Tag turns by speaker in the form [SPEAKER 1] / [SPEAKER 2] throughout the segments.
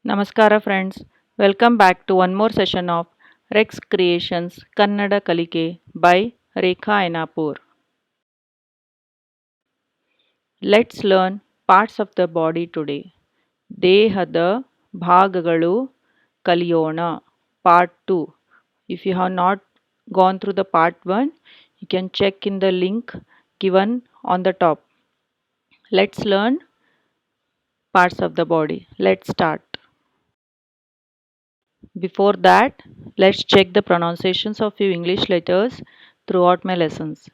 [SPEAKER 1] Namaskara friends, welcome back to one more session of Reks Creations Kannada Kalike by Rekha Ainapur. Let's learn parts of the body today. Dehada Bhagalu Kaliyona Part 2. If you have not gone through the Part 1, you can check in the link given on the top. Let's learn parts of the body. Let's start. Before that, let's check the pronunciations of few English letters throughout my lessons.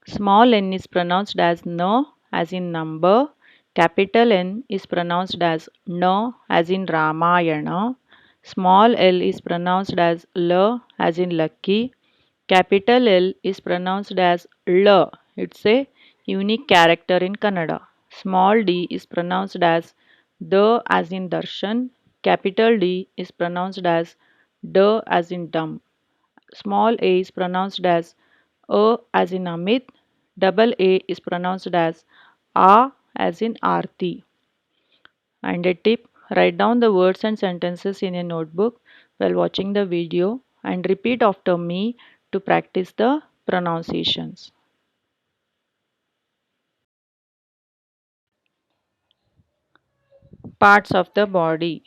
[SPEAKER 1] Small n is pronounced as no as in number. Capital N is pronounced as no as in Ramayana. Small l is pronounced as l as in lucky. Capital L is pronounced as L. It's a unique character in Kannada. Small d is pronounced as the as in darshan. Capital D is pronounced as D as in dumb. Small a is pronounced as as in Amit. Double A is pronounced as A as in Aarti. And a tip, write down the words and sentences in a notebook while watching the video and repeat after me to practice the pronunciations. Parts of the body.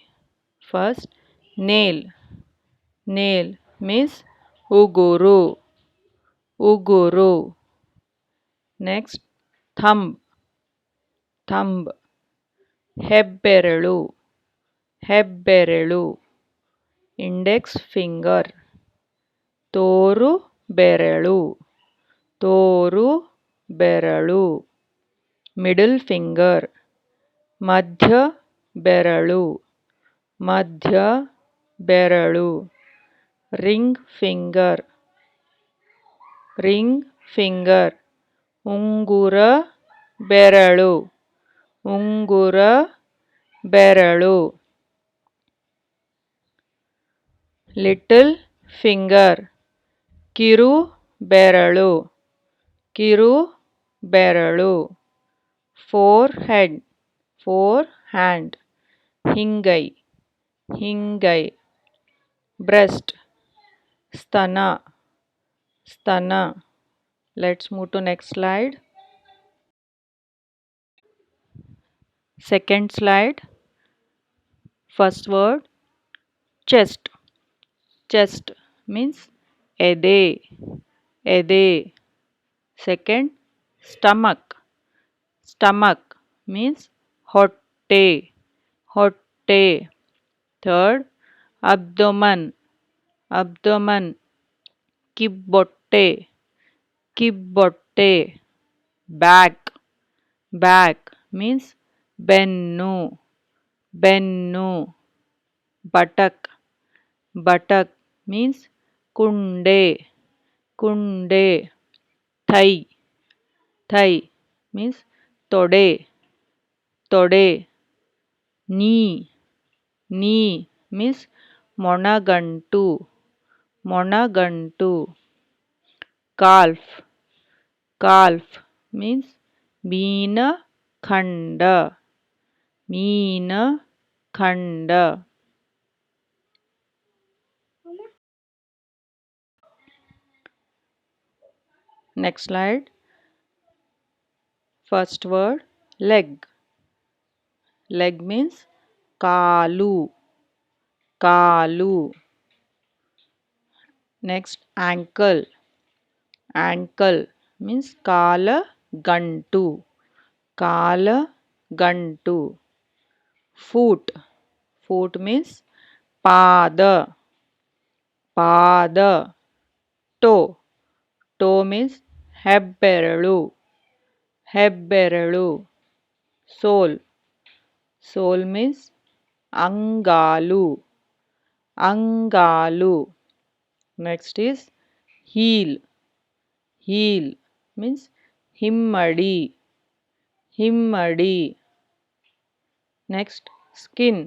[SPEAKER 1] First, nail. Nail means uguru. Uguru. Next, thumb. Thumb. ಹೆಬ್ಬೆರಳು ಹೆಬ್ಬೆರಳು index finger ತೋರು ಬೆರಳು ತೋರು ಬೆರಳು middle finger ಮಧ್ಯ ಬೆರಳು ಮಧ್ಯ ಬೆರಳು ರಿಂಗ್ ಫಿಂಗರ್ ರಿಂಗ್ ಫಿಂಗರ್ ಉಂಗುರ ಬೆರಳು ಉಂಗುರ ಬೆರಳು ಲಿಟಲ್ ಫಿಂಗರ್ ಕಿರು ಬೆರಳು ಕಿರು ಬೆರಳು ಫೋರ್ ಹೆಡ್ ಫೋರ್ ಹ್ಯಾಂಡ್ ಹಿಂಗೈ ಹಿಂಗೈ ಬ್ರೆಸ್ಟ್ ಸ್ತನ ಸ್ತನ let's move to next slide. Second slide. First word chest. Chest means ede ede. Second, stomach. Stomach means hotte hotte. Third, abdomen. Abdomen kibbotte kibbotte. Back. Back means bennu bennu. Buttock. Buttock means kunde kunde. Thigh. Thigh means tode tode. Knee. Knee means monagantu monagantu. Calf. Calf means meena khanda meena khanda. Next slide. First word leg. Leg means kalu kalu. Next, ankle. Ankle means kala gantu kala gantu. Foot. Foot means pada pada. Toe. Toe means ಹೆಬ್ಬೆರಳು ಹೆಬ್ಬೆರಳು. Sole. Sole means ಅಂಗಾಲು ಅಂಗಾಲು. Next is heel. Heel means himmadi himmadi. Next, skin.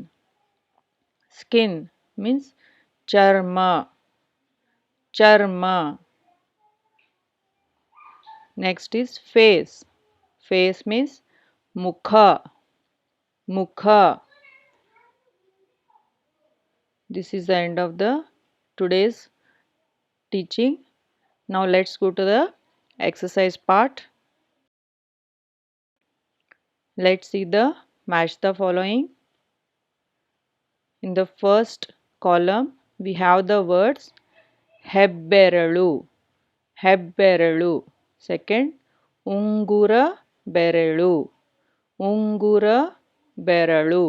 [SPEAKER 1] Skin means charma charma. Next is face. Face means mukha mukha. This is the end of the today's teaching. Now let's go to the exercise part. Let's see the match the following. In the first column we have the words ಹೆಬ್ಬೆರಳು, ಹೆಬ್ಬೆರಳು. Second, ಉಂಗುರ ಬೆರಳು, ಉಂಗುರ ಬೆರಳು.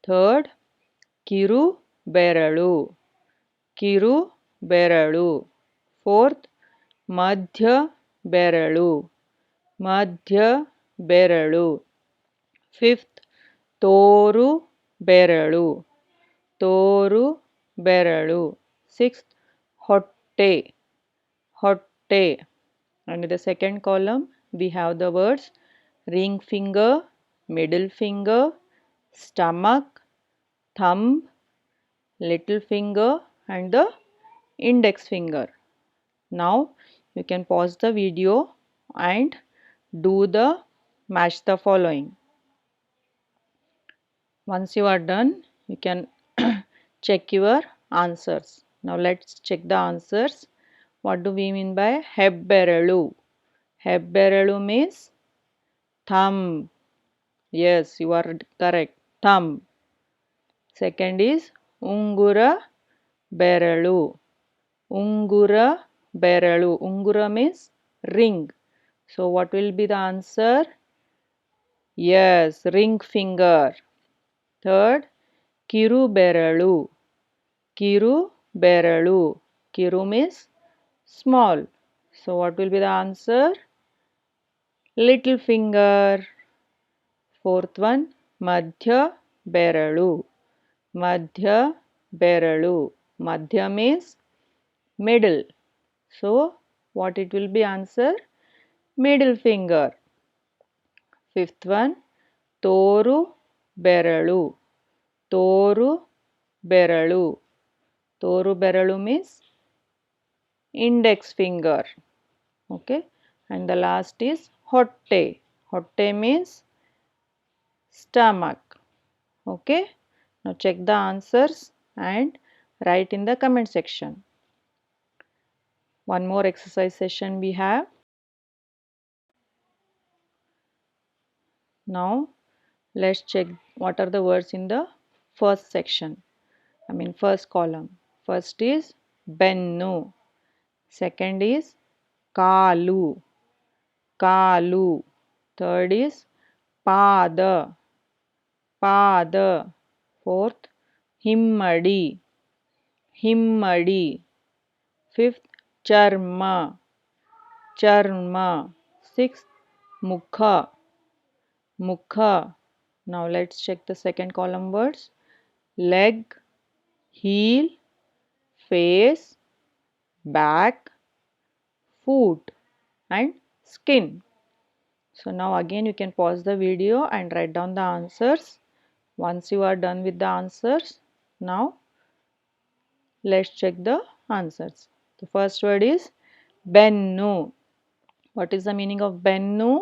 [SPEAKER 1] Third, ಕಿರು ಬೆರಳು, ಕಿರು ಬೆರಳು. Fourth, ಮಧ್ಯ ಬೆರಳು, ಮಧ್ಯ ಬೆರಳು. Fifth, ತೋರು ಬೆರಳು, ತೋರು ಬೆರಳು. Sixth, ಹೊಟ್ಟೆ, ಹೊಟ್ಟೆ. And in the second column we have the words ring finger, middle finger, stomach, thumb, little finger and the index finger. Now you can pause the video and do the match the following. Once you are done, you can check your answers. Now let's check the answers. What do we mean by ಹೆಬ್ಬೆರಳು? ಹೆಬ್ಬೆರಳು means thumb. Yes, you are correct. Thumb. Second is ಉಂಗುರ ಬೆರಳು, ಉಂಗುರ ಬೆರಳು. ಉಂಗುರ means ring. So what will be the answer? Yes, ring finger. Third, ಕಿರು ಬೆರಳು, ಕಿರು ಬೆರಳು. ಕಿರು means small. So what will be the answer? Little finger. Fourth one, ಮಧ್ಯ ಬೆರಳು, ಮಧ್ಯ ಬೆರಳು. ಮಧ್ಯ means middle. So what it will be answer? Middle finger. Fifth one, ತೋರು ಬೆರಳು, ತೋರು ಬೆರಳು. ತೋರು ಬೆರಳು means index finger. Okay. And the last is ಹೊಟ್ಟೆ. ಹೊಟ್ಟೆ means stomach. Okay. Now check the answers and write in the comment section. One more exercise session we have. Now let's check what are the words in the first section. First column. First is bennu. Second is kalu, kalu. Third is pada, pada. Fourth, himmadi, himmadi. Fifth, charma, charma. Sixth, mukha, mukha. Now let's check the second column words. Leg, heel, face, back, foot and skin. So now again you can pause the video and write down the answers. Once you are done with the answers, now let's check the answers. The first word is bennu. What is the meaning of bennu?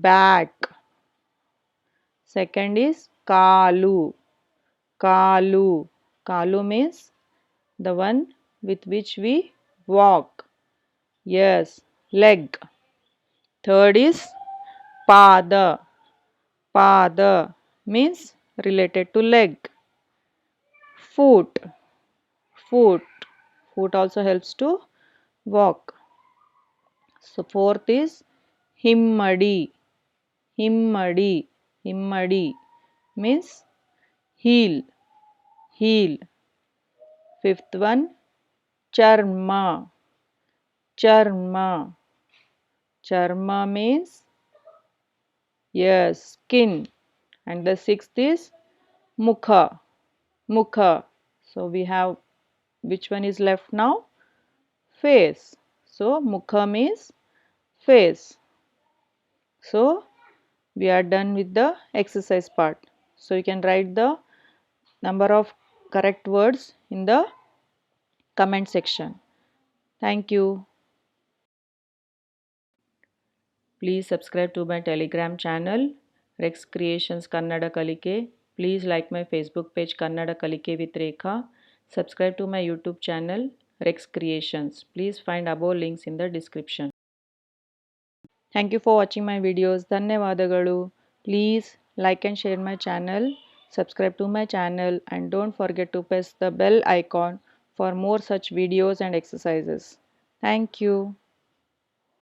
[SPEAKER 1] Back. Second is kalu, kalu. Kalu means the one with which we walk. Yes, leg. Third is pada, pada means related to leg. Foot, foot. Foot also helps to walk. So fourth is himmadi, himmadi, himmadi means heel, heel. Fifth one, charma, charma. Charma means yes, skin. And the sixth is mukha, mukha. So we have, which one is left now? Face. So mukha means face. So we are done with the exercise part. So you can write the number of correct words in the comment section. Thank you. Please subscribe to my Telegram channel, Reks Creations Kannada Kalike. Please like my Facebook page Kannada Kalike with Rekha. Subscribe to my YouTube channel Reks Creations. Please find above links in the description. Thank you for watching my videos. Dhanyavadalu. Please like and share my channel. Subscribe to my channel and don't forget to press the bell icon for more such videos and exercises. Thank you.